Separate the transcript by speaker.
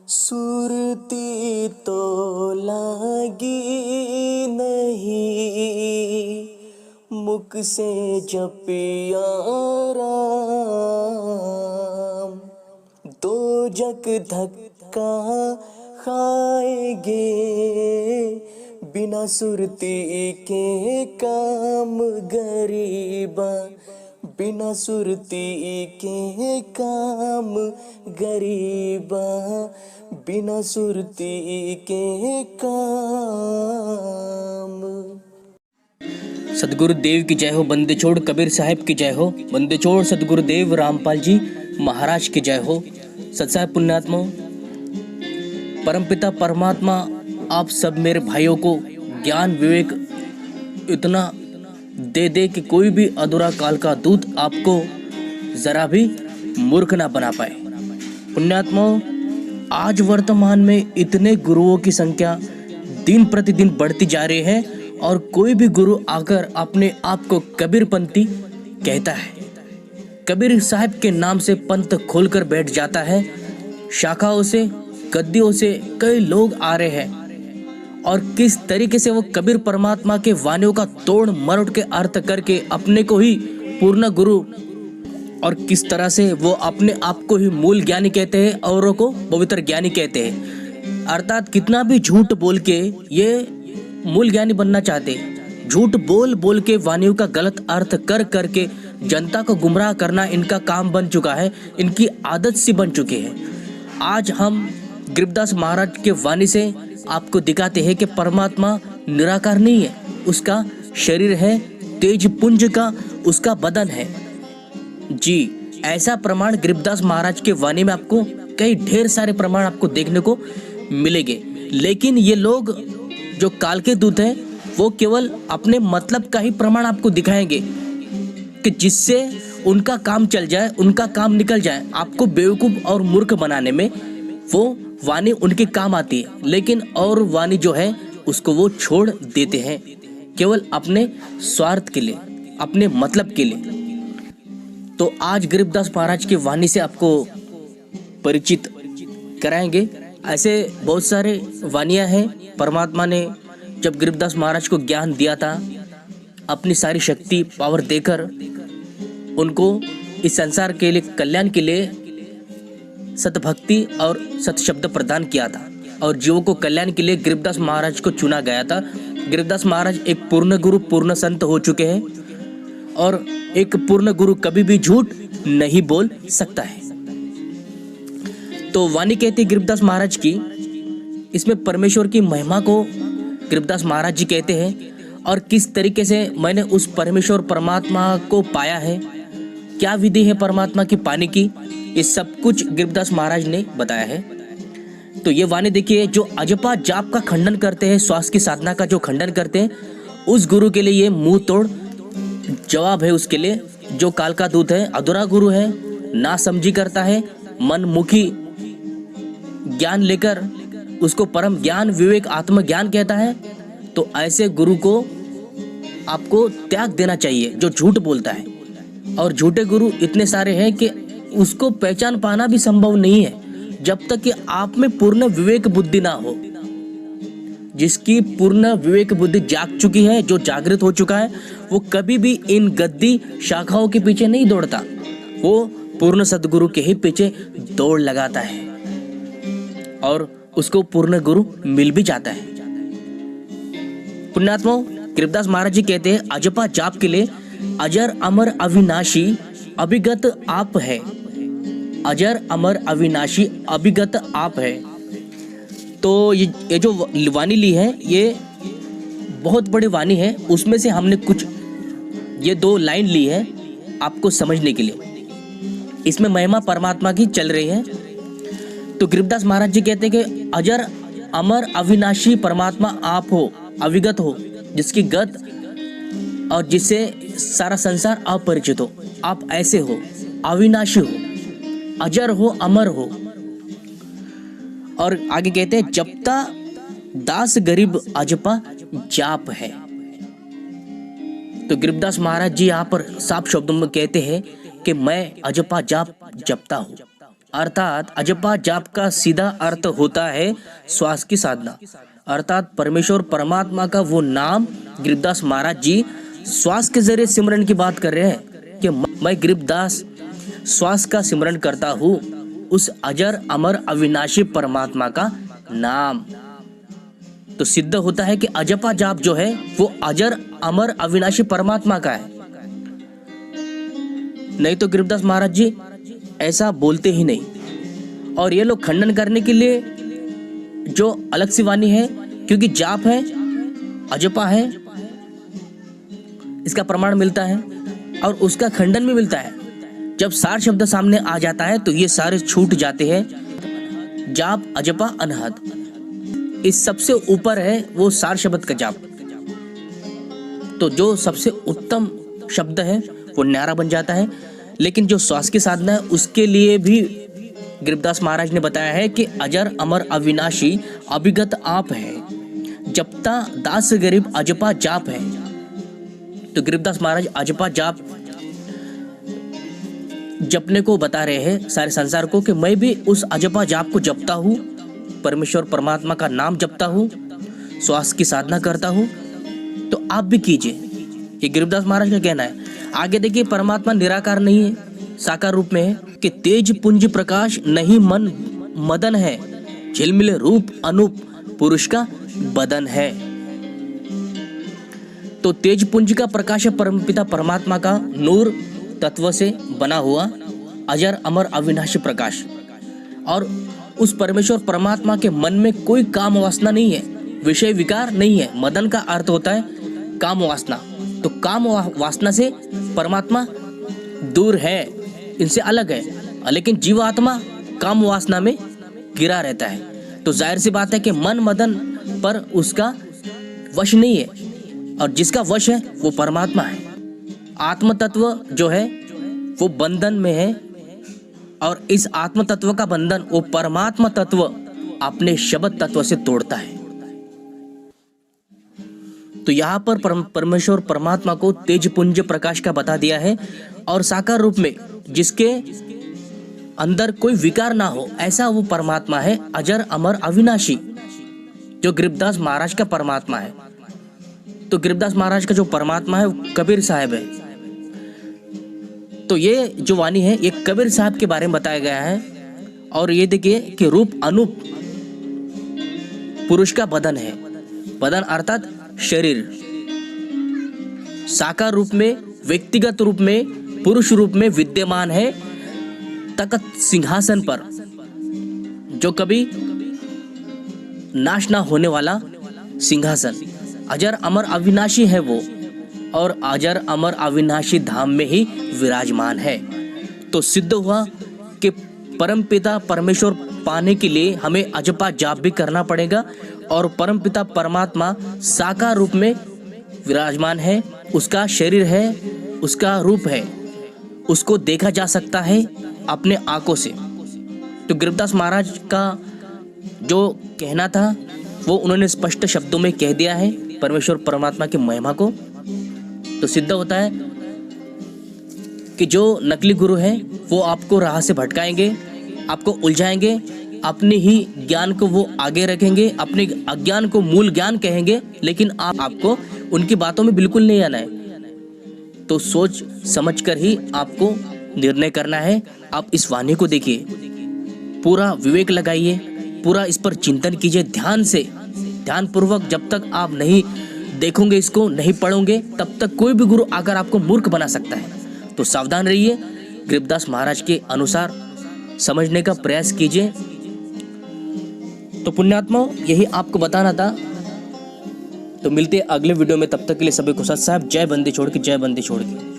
Speaker 1: सुरती तो लागी नहीं, मुख से जपिया राम। दो जग धक्का खाएंगे, बिना सुरती के काम गरीबा, बिना सुरती के काम गरीबा, बिना सुरती के काम।
Speaker 2: सदगुरुदेव की जय हो, बंदे छोड़ कबीर साहिब की जय हो, बंदे छोड़ सदगुरुदेव रामपाल जी महाराज की जय हो। सत्साई पुण्यात्मा, परमपिता परमात्मा आप सब मेरे भाइयों को ज्ञान विवेक इतना दे दे कि कोई भी अधूरा काल का दूत आपको जरा भी मूर्ख ना बना पाए। पुण्यात्माओं, आज वर्तमान में इतने गुरुओं की संख्या दिन प्रतिदिन बढ़ती जा रही है और कोई भी गुरु आकर अपने आप को कबीरपंथी कहता है, कबीर साहब के नाम से पंथ खोलकर बैठ जाता है। शाखाओं से गद्दियों से कई लोग आ रहे हैं और किस तरीके से वो कबीर परमात्मा के वाणियों का तोड़ मरोड़ के अर्थ करके अपने को ही पूर्ण गुरु और किस तरह से वो अपने आप को ही मूल ज्ञानी कहते हैं, औरों को पवित्र ज्ञानी कहते हैं। अर्थात कितना भी झूठ बोल के ये मूल ज्ञानी बनना चाहते, झूठ बोल बोल के वाणियों का गलत अर्थ कर करके जनता को गुमराह करना इनका काम बन चुका है, इनकी आदत सी बन चुकी है। आज हम गरीबदास महाराज के वाणी से आपको दिखाते हैं कि परमात्मा निराकार नहीं है, उसका शरीर है, तेज पुंज का उसका बदन है। जी, ऐसा प्रमाण गरीबदास महाराज के वाणी में आपको कई ढेर सारे प्रमाण आपको देखने को मिलेंगे। लेकिन ये लोग जो काल के दूत हैं वो केवल अपने मतलब का ही प्रमाण आपको दिखाएंगे कि जिससे उनका काम चल जाए, उनका काम निकल जाए। आपको बेवकूफ़ और मूर्ख बनाने में वो वाणी उनके काम आती है, लेकिन और वाणी जो है उसको वो छोड़ देते हैं केवल अपने स्वार्थ के लिए, अपने मतलब के लिए। तो आज गरीबदास महाराज की वाणी से आपको परिचित कराएंगे। ऐसे बहुत सारे वाणियाँ हैं। परमात्मा ने जब गरीबदास महाराज को ज्ञान दिया था, अपनी सारी शक्ति पावर देकर उनको इस संसार के लिए, कल्याण के लिए सतभक्ति और सत शब्द प्रदान किया था और जीवों को कल्याण के लिए गरीबदास महाराज को चुना गया था। गरीबदास महाराज एक पूर्ण गुरु, पूर्ण संत हो चुके हैं और एक पूर्ण गुरु कभी भी झूठ नहीं बोल सकता है। तो वाणी कहती गरीबदास महाराज की, इसमें परमेश्वर की महिमा को गरीबदास महाराज जी कहते हैं और किस तरीके से मैंने उस परमेश्वर परमात्मा को पाया है, क्या विधि है परमात्मा की पाने की, ये सब कुछ गरीबदास महाराज ने बताया है। तो ये वाणी देखिए, जो अजपा जाप का खंडन करते हैं, श्वास की साधना का जो खंडन करते हैं, उस गुरु के लिए ये मुंह तोड़ जवाब है। उसके लिए जो काल का दूत है, अधूरा गुरु है, ना समझी करता है, मनमुखी ज्ञान लेकर उसको परम ज्ञान विवेक आत्मज्ञान कहता है, तो ऐसे गुरु को आपको त्याग देना चाहिए जो झूठ बोलता है। और झूठे गुरु इतने सारे हैं कि उसको पहचान पाना भी संभव नहीं है जब तक कि आप में पूर्ण विवेक बुद्धि ना हो। जिसकी पूर्ण विवेक बुद्धि जाग चुकी है, जो जागृत हो चुका है, वो कभी भी इन गद्दी शाखाओं के पीछे नहीं दौड़ता, वो पूर्ण सदगुरु के ही पीछे दौड़ लगाता है और उसको पूर्ण गुरु मिल भी जाता है। पुण्यात्मा, गरीबदास महाराज जी कहते हैं, अजपा जाप के लिए अजर अमर अविनाशी अभिगत आप है, अजर अमर अविनाशी अभिगत आप है। तो ये जो वाणी ली है, ये बहुत बड़ी वाणी है। उसमें से हमने कुछ ये 2 लाइन ली है आपको समझने के लिए। इसमें महिमा परमात्मा की चल रही है। तो गरीबदास महाराज जी कहते हैं कि अजर अमर अविनाशी परमात्मा आप हो, अविगत हो, जिसकी गत और जिससे सारा संसार अपरिचित हो। आप ऐसे हो, अविनाशी हो, अजर हो, अमर हो। और आगे कहते हैं, जपता दास गरीब अजपा जाप है। तो गरीबदास महाराज जी यहाँ पर साफ शब्दों में कहते हैं कि मैं अजपा जाप जपता हूँ। अर्थात अजपा जाप का सीधा अर्थ होता है श्वास की साधना। अर्थात परमेश्वर परमात्मा का वो नाम गरीबदास महाराज जी श्वास के जरिए सिमरन की बात कर रहे हैं कि मैं गरीबदास श्वास का सिमरन करता हूँ उस अजर अमर अविनाशी परमात्मा का नाम। तो सिद्ध होता है कि अजपा जाप जो है वो अजर अमर अविनाशी परमात्मा का है। नहीं तो गरीबदास महाराज जी ऐसा बोलते ही नहीं। और ये लोग खंडन करने के लिए जो अलग सी वाणी है, क्योंकि जाप है, अजपा है, इसका प्रमाण मिलता है और उसका खंडन भी मिलता है। जब सार शब्द सामने आ जाता है तो ये सारे छूट जाते हैं। जाप, अजपा, अनहद, इस सबसे ऊपर है वो सार शब्द का जाप। तो जो सबसे उत्तम शब्द है वो न्यारा बन जाता है। लेकिन जो श्वास की साधना है उसके लिए भी गरीबदास महाराज ने बताया है कि अजर अमर अविनाशी अभिगत आप है, जपता दास गरीब अजपा जाप है। तो गरीबदास महाराज अजपा जाप जपने को बता रहे हैं सारे संसार को कि मैं भी उस अजपा जाप को जपता हूँ, परमेश्वर परमात्मा का नाम जपता हूँ, श्वास की साधना करता हूँ। तो आप भी कीजिए, ये गरीबदास महाराज का कहना है। आगे देखिए, परमात्मा निराकार नहीं है, साकार रूप में है कि तेज पुंज प्रकाश नहीं मन मदन है, झिलमिल रूप अनूप पुरुष का बदन है। तो तेज पुंज का प्रकाश है परमपिता परमात्मा का नूर तत्व से बना हुआ अजर अमर अविनाशी प्रकाश। और उस परमेश्वर परमात्मा के मन में कोई काम वासना नहीं है, विषय विकार नहीं है। मदन का अर्थ होता है काम वासना। तो काम वासना से परमात्मा दूर है, इनसे अलग है। लेकिन जीवात्मा काम वासना में गिरा रहता है। तो जाहिर सी बात है कि मन मदन पर उसका वश नहीं है, और जिसका वश है वो परमात्मा है। आत्म तत्व जो है वो बंधन में है, और इस आत्म तत्व का बंधन वो परमात्मा तत्व अपने शब्द तत्व से तोड़ता है। तो यहाँ पर परमेश्वर परमात्मा को तेज पुंज प्रकाश का बता दिया है, और साकार रूप में जिसके अंदर कोई विकार ना हो ऐसा वो परमात्मा है अजर अमर अविनाशी, जो गरीबदास महाराज का परमात्मा है। तो गरीबदास महाराज का जो परमात्मा है वो कबीर साहब है। तो ये जो वाणी है ये कबीर साहब के बारे में बताया गया है। और ये देखिए कि रूप अनूप पुरुष का बदन है। बदन अर्थात शरीर, साकार रूप में, व्यक्तिगत रूप में, पुरुष रूप में विद्यमान है तख्त सिंहासन पर, जो कभी नाश ना होने वाला सिंहासन। अजर अमर अविनाशी है वो, और अजर अमर अविनाशी धाम में ही विराजमान है। तो सिद्ध हुआ कि परमपिता परमेश्वर पाने के लिए हमें अजपा जाप भी करना पड़ेगा, और परमपिता परमात्मा साकार रूप में विराजमान है, उसका शरीर है, उसका रूप है, उसको देखा जा सकता है अपने आंखों से। तो गरीबदास महाराज का जो कहना था वो उन्होंने स्पष्ट शब्दों में कह दिया है परमेश्वर परमात्मा की महिमा को। तो सिद्ध होता है कि जो नकली गुरु हैं वो आपको राह से भटकाएंगे, आपको उलझाएंगे, अपने ही ज्ञान को वो आगे रखेंगे, अपने अज्ञान को मूल ज्ञान कहेंगे, लेकिन आपको उनकी बातों में बिल्कुल नहीं आना है। तो सोच समझ कर ही आपको निर्णय करना है। आप इस वाणी को देखिए, पूरा विवेक लगाइए, पूरा इस पर चिंतन कीजिए ध्यान से, ध्यान पूर्वक। जब तक आप नहीं देखोगे, इसको नहीं पढ़ोगे, तब तक कोई भी गुरु आकर आपको मूर्ख बना सकता है। तो सावधान रहिए, गरीबदास महाराज के अनुसार समझने का प्रयास कीजिए। तो पुण्यात्माओं, यही आपको बताना था। तो मिलते हैं अगले वीडियो में, तब तक के लिए सभी को सत साहब, जय बंदी छोड़ के, जय बंदी छोड़ के।